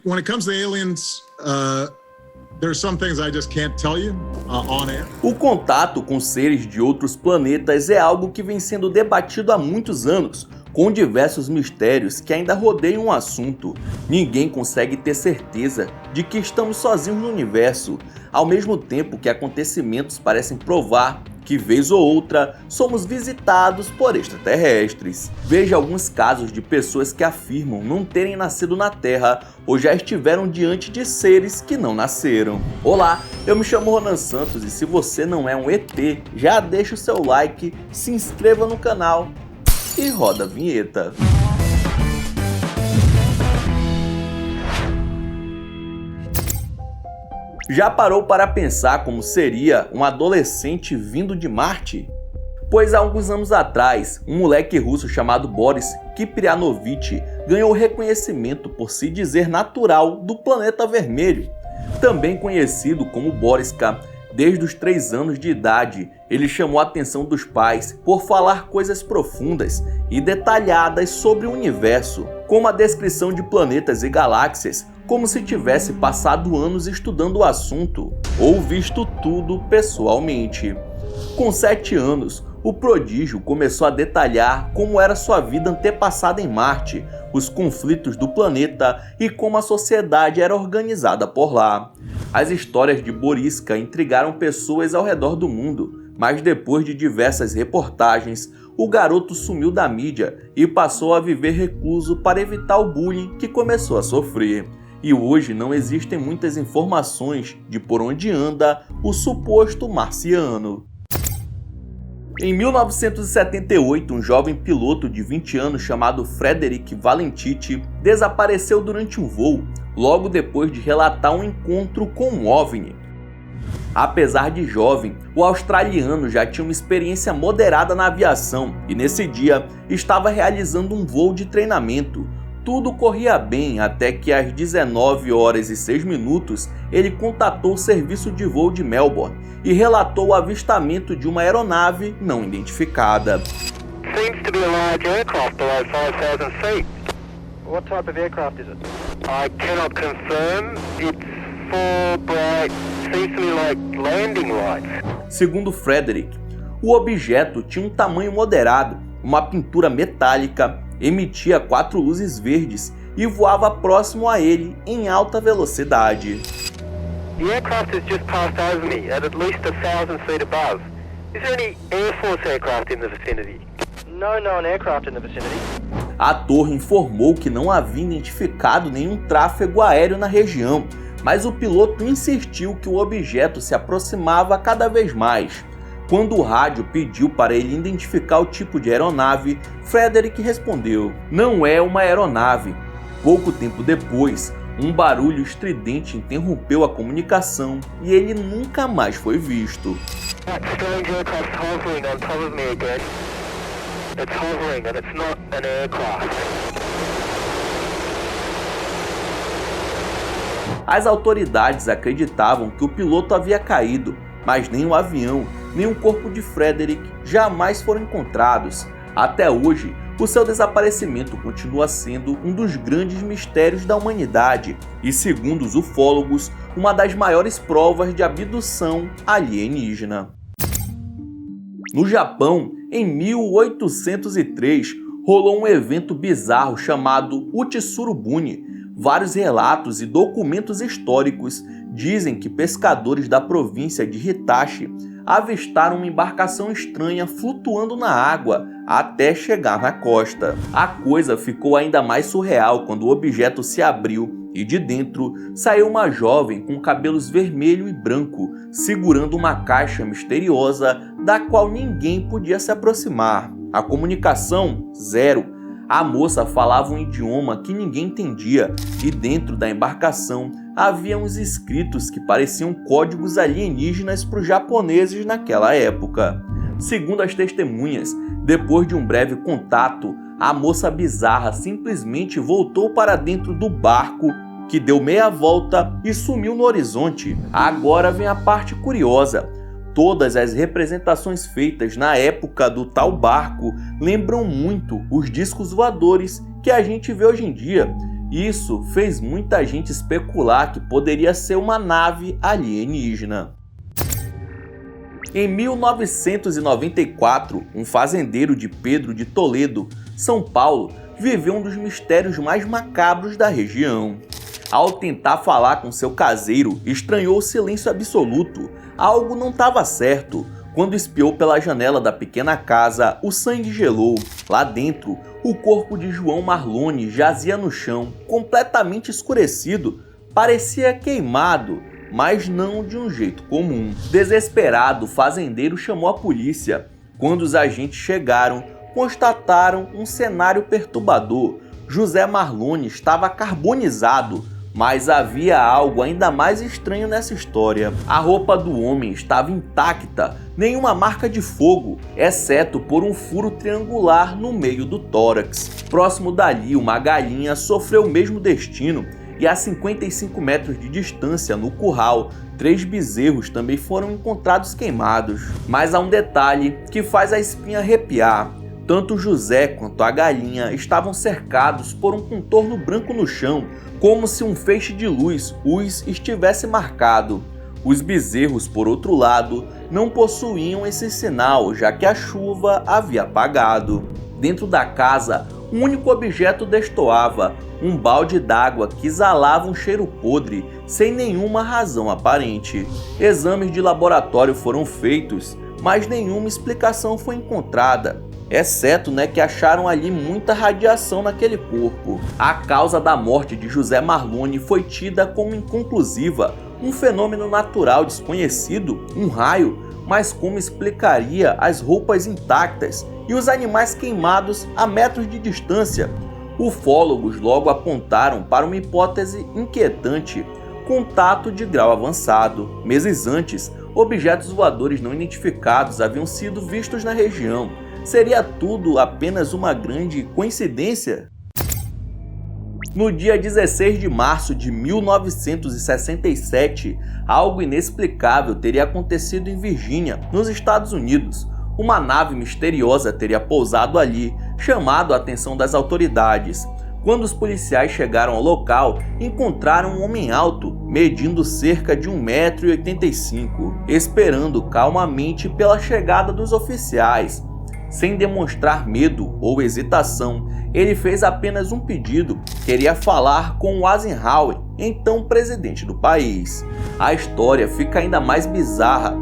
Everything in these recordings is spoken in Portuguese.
when it comes to aliens, there's some things I just can't tell you on air. O contato com seres de outros planetas é algo que vem sendo debatido há muitos anos, com diversos mistérios que ainda rodeiam o assunto. Ninguém consegue ter certeza de que estamos sozinhos no universo, ao mesmo tempo que acontecimentos parecem provar que, vez ou outra, somos visitados por extraterrestres. Veja alguns casos de pessoas que afirmam não terem nascido na Terra ou já estiveram diante de seres que não nasceram. Olá, eu me chamo Ronan Santos e se você não é um ET, já deixa o seu like, se inscreva no canal e roda a vinheta. Já parou para pensar como seria um adolescente vindo de Marte? Pois há alguns anos atrás, um moleque russo chamado Boris Kiprianovich ganhou reconhecimento por se dizer natural do planeta vermelho, também conhecido como Boriska. Desde os 3 anos de idade, ele chamou a atenção dos pais por falar coisas profundas e detalhadas sobre o universo, como a descrição de planetas e galáxias, como se tivesse passado anos estudando o assunto ou visto tudo pessoalmente. Com 7 anos, o prodígio começou a detalhar como era sua vida antepassada em Marte, os conflitos do planeta e como a sociedade era organizada por lá. As histórias de Boriska intrigaram pessoas ao redor do mundo, mas depois de diversas reportagens, o garoto sumiu da mídia e passou a viver recluso para evitar o bullying que começou a sofrer. E hoje não existem muitas informações de por onde anda o suposto marciano. Em 1978, um jovem piloto de 20 anos chamado Frederick Valentich desapareceu durante um voo, logo depois de relatar um encontro com um OVNI. Apesar de jovem, o australiano já tinha uma experiência moderada na aviação e nesse dia estava realizando um voo de treinamento. Tudo corria bem até que às 19h06 ele contatou o serviço de voo de Melbourne e relatou o avistamento de uma aeronave não identificada. Seems to be a large aircraft below 5,000 feet. What type of aircraft is it? I cannot confirm. It's 4 bright, seems to be like landing lights. Segundo Frederick, o objeto tinha um tamanho moderado, uma pintura metálica, emitia 4 luzes verdes e voava próximo a ele em alta velocidade. The aircraft has just passed over me at least 1,000 feet above. Is there any Air Force aircraft in the vicinity? No known aircraft in the vicinity. A torre informou que não havia identificado nenhum tráfego aéreo na região, mas o piloto insistiu que o objeto se aproximava cada vez mais. Quando o rádio pediu para ele identificar o tipo de aeronave, Frederick respondeu: "Não é uma aeronave." Pouco tempo depois, um barulho estridente interrompeu a comunicação e ele nunca mais foi visto. That strange aircraft hovering on top of me again. It's hovering and it's not an aircraft. As autoridades acreditavam que o piloto havia caído, mas nem o avião, nem o corpo de Frederick jamais foram encontrados. Até hoje, o seu desaparecimento continua sendo um dos grandes mistérios da humanidade e, segundo os ufólogos, uma das maiores provas de abdução alienígena. No Japão, em 1803, rolou um evento bizarro chamado Utsurubuni. Vários relatos e documentos históricos dizem que pescadores da província de Hitachi avistaram uma embarcação estranha flutuando na água até chegar na costa. A coisa ficou ainda mais surreal quando o objeto se abriu e de dentro saiu uma jovem com cabelos vermelho e branco, segurando uma caixa misteriosa da qual ninguém podia se aproximar. A comunicação, zero. A moça falava um idioma que ninguém entendia e dentro da embarcação havia uns escritos que pareciam códigos alienígenas para os japoneses naquela época. Segundo as testemunhas, depois de um breve contato, a moça bizarra simplesmente voltou para dentro do barco, que deu meia volta e sumiu no horizonte. Agora vem a parte curiosa. Todas as representações feitas na época do tal barco lembram muito os discos voadores que a gente vê hoje em dia. Isso fez muita gente especular que poderia ser uma nave alienígena. Em 1994, um fazendeiro de Pedro de Toledo, São Paulo, viveu um dos mistérios mais macabros da região. Ao tentar falar com seu caseiro, estranhou o silêncio absoluto. Algo não estava certo. Quando espiou pela janela da pequena casa, o sangue gelou. Lá dentro, o corpo de João Marlone jazia no chão, completamente escurecido. Parecia queimado, mas não de um jeito comum. Desesperado, o fazendeiro chamou a polícia. Quando os agentes chegaram, constataram um cenário perturbador. José Marlone estava carbonizado, mas havia algo ainda mais estranho nessa história. A roupa do homem estava intacta, nenhuma marca de fogo, exceto por um furo triangular no meio do tórax. Próximo dali, uma galinha sofreu o mesmo destino, e a 55 metros de distância, no curral, 3 bezerros também foram encontrados queimados. Mas há um detalhe que faz a espinha arrepiar. Tanto José quanto a galinha estavam cercados por um contorno branco no chão, como se um feixe de luz os estivesse marcado. Os bezerros, por outro lado, não possuíam esse sinal, já que a chuva havia apagado. Dentro da casa, um único objeto destoava, um balde d'água que exalava um cheiro podre, sem nenhuma razão aparente. Exames de laboratório foram feitos, mas nenhuma explicação foi encontrada. Exceto que acharam ali muita radiação naquele corpo. A causa da morte de José Marlone foi tida como inconclusiva, um fenômeno natural desconhecido, um raio, mas como explicaria as roupas intactas e os animais queimados a metros de distância? Ufólogos logo apontaram para uma hipótese inquietante: contato de grau avançado. Meses antes, objetos voadores não identificados haviam sido vistos na região. Seria tudo apenas uma grande coincidência? No dia 16 de março de 1967, algo inexplicável teria acontecido em Virgínia, nos Estados Unidos. Uma nave misteriosa teria pousado ali, chamado a atenção das autoridades. Quando os policiais chegaram ao local, encontraram um homem alto, medindo cerca de 1,85 m, esperando calmamente pela chegada dos oficiais. Sem demonstrar medo ou hesitação, ele fez apenas um pedido: queria falar com o Eisenhower, então presidente do país. A história fica ainda mais bizarra.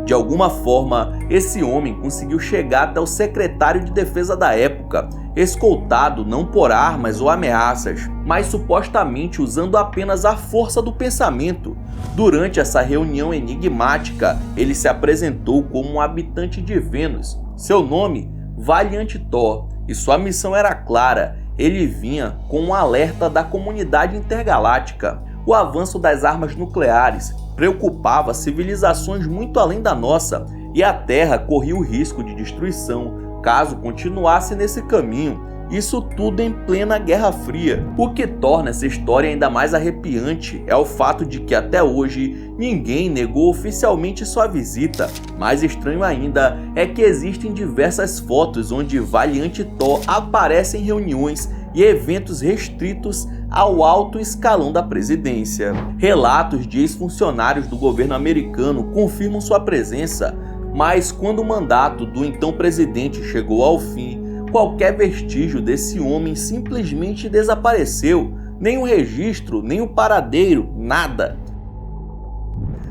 De alguma forma, esse homem conseguiu chegar até o secretário de defesa da época, escoltado não por armas ou ameaças, mas supostamente usando apenas a força do pensamento. Durante essa reunião enigmática, ele se apresentou como um habitante de Vênus. Seu nome, Valiant Thor, e sua missão era clara. Ele vinha com um alerta da comunidade intergaláctica. O avanço das armas nucleares preocupava civilizações muito além da nossa, e a Terra corria o risco de destruição caso continuasse nesse caminho. Isso tudo em plena Guerra Fria. O que torna essa história ainda mais arrepiante é o fato de que até hoje ninguém negou oficialmente sua visita. Mais estranho ainda é que existem diversas fotos onde Valiant Thor aparece em reuniões e eventos restritos ao alto escalão da presidência. Relatos de ex-funcionários do governo americano confirmam sua presença, mas quando o mandato do então presidente chegou ao fim, qualquer vestígio desse homem simplesmente desapareceu. Nem o registro, nem o paradeiro, nada.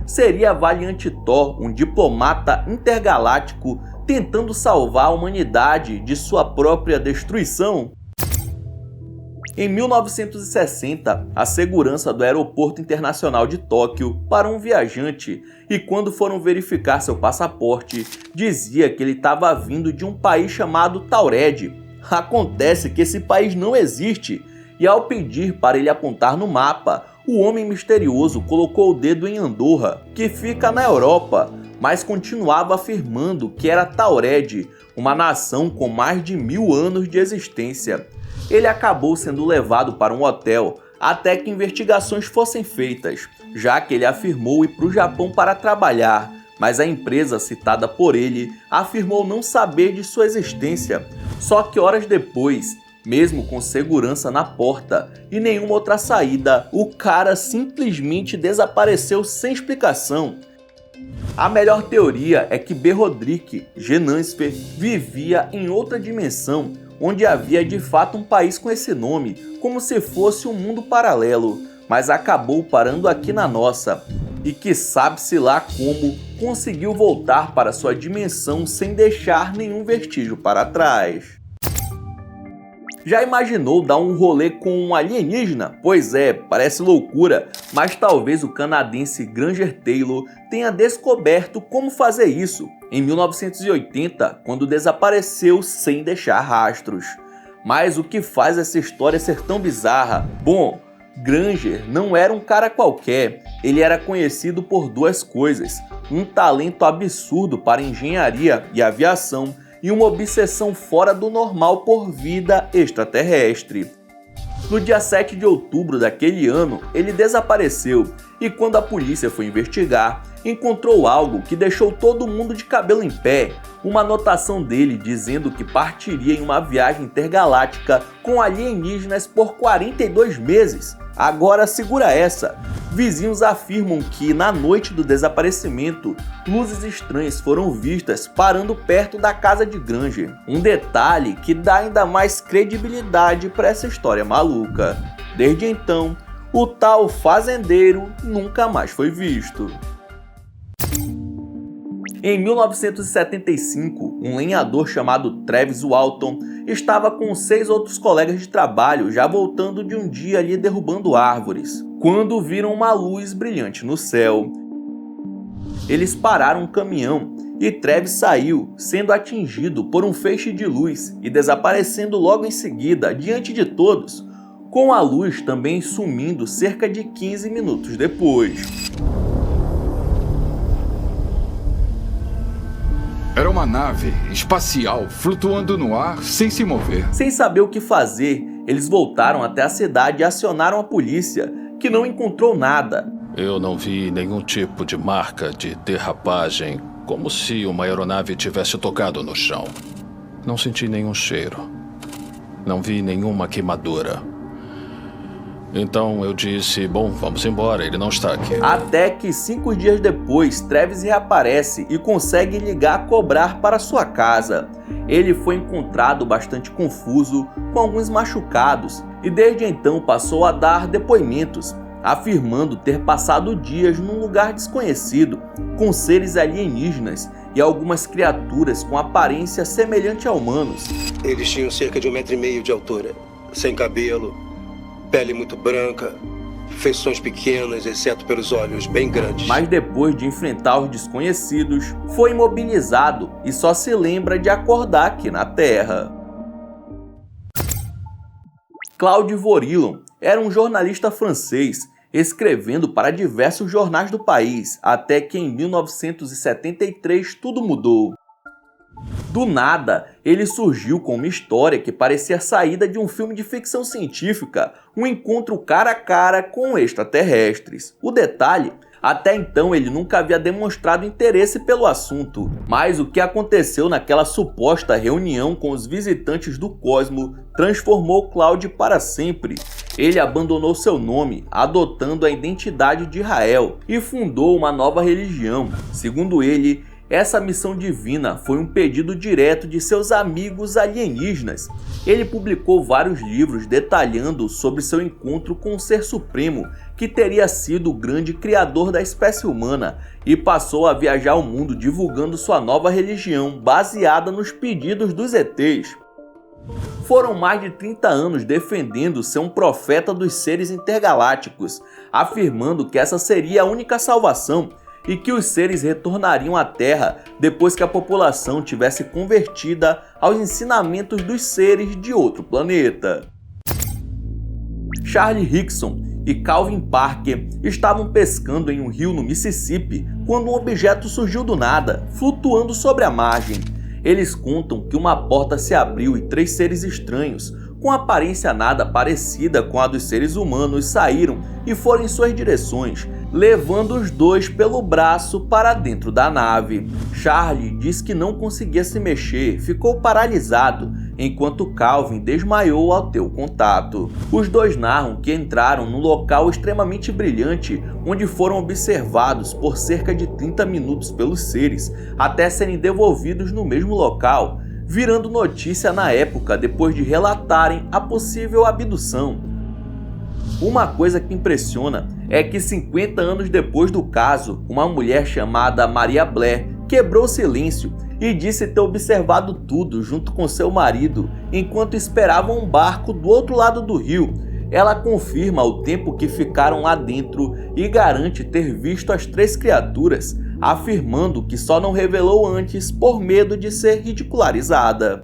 Seria Valiant Thor um diplomata intergaláctico tentando salvar a humanidade de sua própria destruição? Em 1960, a segurança do Aeroporto Internacional de Tóquio parou um viajante e, quando foram verificar seu passaporte, dizia que ele estava vindo de um país chamado Taured. Acontece que esse país não existe, e ao pedir para ele apontar no mapa, o homem misterioso colocou o dedo em Andorra, que fica na Europa, mas continuava afirmando que era Taured, uma nação com mais de 1000 anos de existência. Ele acabou sendo levado para um hotel até que investigações fossem feitas, já que ele afirmou ir para o Japão para trabalhar, mas a empresa citada por ele afirmou não saber de sua existência. Só que horas depois, Mesmo com segurança na porta e nenhuma outra saída, o cara simplesmente desapareceu sem explicação. A melhor teoria é que Behrodrik Genansfer vivia em outra dimensão, onde havia de fato um país com esse nome, como se fosse um mundo paralelo, mas acabou parando aqui na nossa, e que sabe-se lá como conseguiu voltar para sua dimensão sem deixar nenhum vestígio para trás. Já imaginou dar um rolê com um alienígena? Pois é, parece loucura, mas talvez o canadense Granger Taylor tenha descoberto como fazer isso em 1980, quando desapareceu sem deixar rastros. Mas o que faz essa história ser tão bizarra? Bom, Granger não era um cara qualquer, ele era conhecido por duas coisas: um talento absurdo para engenharia e aviação e uma obsessão fora do normal por vida extraterrestre. No dia 7 de outubro daquele ano, ele desapareceu e quando a polícia foi investigar, encontrou algo que deixou todo mundo de cabelo em pé, uma anotação dele dizendo que partiria em uma viagem intergaláctica com alienígenas por 42 meses. Agora segura essa! Vizinhos afirmam que, na noite do desaparecimento, luzes estranhas foram vistas parando perto da casa de Granger. Um detalhe que dá ainda mais credibilidade para essa história maluca. Desde então, o tal fazendeiro nunca mais foi visto. Em 1975, um lenhador chamado Travis Walton estava com 6 outros colegas de trabalho já voltando de um dia ali derrubando árvores, quando viram uma luz brilhante no céu. Eles pararam um caminhão e Travis saiu, sendo atingido por um feixe de luz e desaparecendo logo em seguida diante de todos, com a luz também sumindo cerca de 15 minutos depois. Era uma nave espacial flutuando no ar sem se mover. Sem saber o que fazer, eles voltaram até a cidade e acionaram a polícia, que não encontrou nada. Eu não vi nenhum tipo de marca de derrapagem, como se uma aeronave tivesse tocado no chão. Não senti nenhum cheiro. Não vi nenhuma queimadura. Então eu disse, bom, vamos embora, ele não está aqui. Até que 5 dias depois, Travis reaparece e consegue ligar a cobrar para sua casa. Ele foi encontrado bastante confuso, com alguns machucados, e desde então passou a dar depoimentos, afirmando ter passado dias num lugar desconhecido, com seres alienígenas e algumas criaturas com aparência semelhante a humanos. Eles tinham cerca de 1,5 metro de altura, sem cabelo, pele muito branca, feições pequenas, exceto pelos olhos bem grandes. Mas depois de enfrentar os desconhecidos, foi imobilizado e só se lembra de acordar aqui na Terra. Claude Vorilhon era um jornalista francês, escrevendo para diversos jornais do país, até que em 1973 tudo mudou. Do nada, ele surgiu com uma história que parecia saída de um filme de ficção científica, um encontro cara a cara com extraterrestres. O detalhe, até então ele nunca havia demonstrado interesse pelo assunto, mas o que aconteceu naquela suposta reunião com os visitantes do cosmo transformou Claude para sempre. Ele abandonou seu nome, adotando a identidade de Israel e fundou uma nova religião. Segundo ele, essa missão divina foi um pedido direto de seus amigos alienígenas. Ele publicou vários livros detalhando sobre seu encontro com o Ser Supremo, que teria sido o grande criador da espécie humana, e passou a viajar o mundo divulgando sua nova religião, baseada nos pedidos dos ETs. Foram mais de 30 anos defendendo ser um profeta dos seres intergalácticos, afirmando que essa seria a única salvação, e que os seres retornariam à Terra depois que a população tivesse convertida aos ensinamentos dos seres de outro planeta. Charlie Hickson e Calvin Parker estavam pescando em um rio no Mississippi quando um objeto surgiu do nada, flutuando sobre a margem. Eles contam que uma porta se abriu e 3 seres estranhos, com aparência nada parecida com a dos seres humanos, saíram e foram em suas direções, levando os 2 pelo braço para dentro da nave. Charlie diz que não conseguia se mexer, ficou paralisado, enquanto Calvin desmaiou ao ter o contato. Os dois narram que entraram num local extremamente brilhante, onde foram observados por cerca de 30 minutos pelos seres, até serem devolvidos no mesmo local, virando notícia na época depois de relatarem a possível abdução. Uma coisa que impressiona é que 50 anos depois do caso, uma mulher chamada Maria Blair quebrou o silêncio e disse ter observado tudo junto com seu marido enquanto esperavam um barco do outro lado do rio. Ela confirma o tempo que ficaram lá dentro e garante ter visto as 3 criaturas, afirmando que só não revelou antes por medo de ser ridicularizada.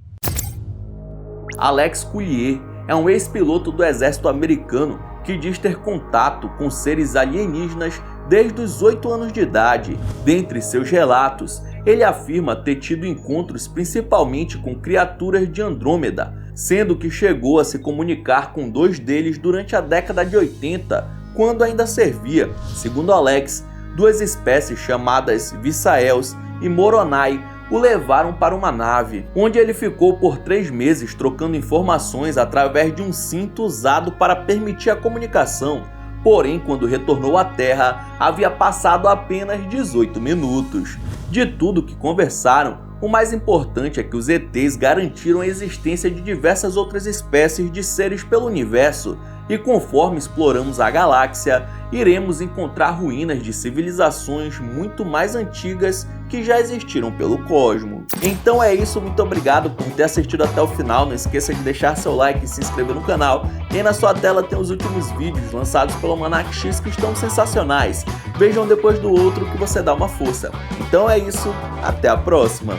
Alex Collier é um ex-piloto do exército americano que diz ter contato com seres alienígenas desde os 8 anos de idade. Dentre seus relatos, ele afirma ter tido encontros principalmente com criaturas de Andrômeda, sendo que chegou a se comunicar com 2 deles durante a década de 80, quando ainda servia. Segundo Alex, 2 espécies chamadas Vissaels e Moronai o levaram para uma nave, onde ele ficou por 3 meses trocando informações através de um cinto usado para permitir a comunicação. Porém, quando retornou à Terra, havia passado apenas 18 minutos. De tudo que conversaram, o mais importante é que os ETs garantiram a existência de diversas outras espécies de seres pelo universo, e conforme exploramos a galáxia, iremos encontrar ruínas de civilizações muito mais antigas que já existiram pelo cosmos. Então é isso, muito obrigado por ter assistido até o final, não esqueça de deixar seu like e se inscrever no canal, e aí na sua tela tem os últimos vídeos lançados pelo Almanac X que estão sensacionais. Vejam depois do outro que você dá uma força. Então é isso, até a próxima!